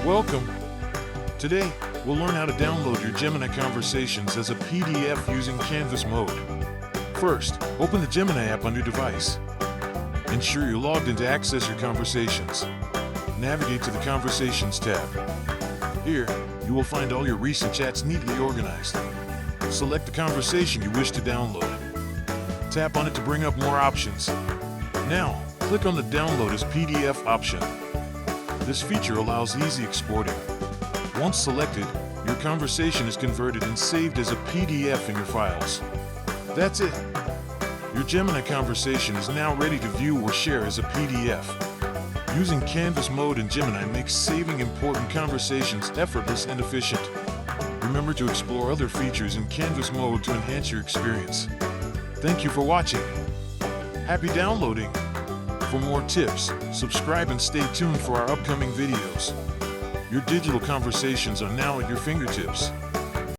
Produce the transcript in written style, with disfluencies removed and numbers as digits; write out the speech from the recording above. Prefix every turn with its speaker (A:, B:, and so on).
A: Welcome! Today, we'll learn how to download your Gemini conversations as a PDF using Canvas mode. First, open the Gemini app on your device. Ensure you're logged in to access your conversations. Navigate to the Conversations tab. Here, you will find all your recent chats neatly organized. Select the conversation you wish to download. Tap on it to bring up more options. Now, click on the Download as PDF option. This feature allows easy exporting. Once selected, your conversation is converted and saved as a PDF in your files. That's it. Your Gemini conversation is now ready to view or share as a PDF. Using Canvas mode in Gemini makes saving important conversations effortless and efficient. Remember to explore other features in Canvas mode to enhance your experience. Thank you for watching. Happy downloading! For more tips, subscribe and stay tuned for our upcoming videos. Your digital conversations are now at your fingertips.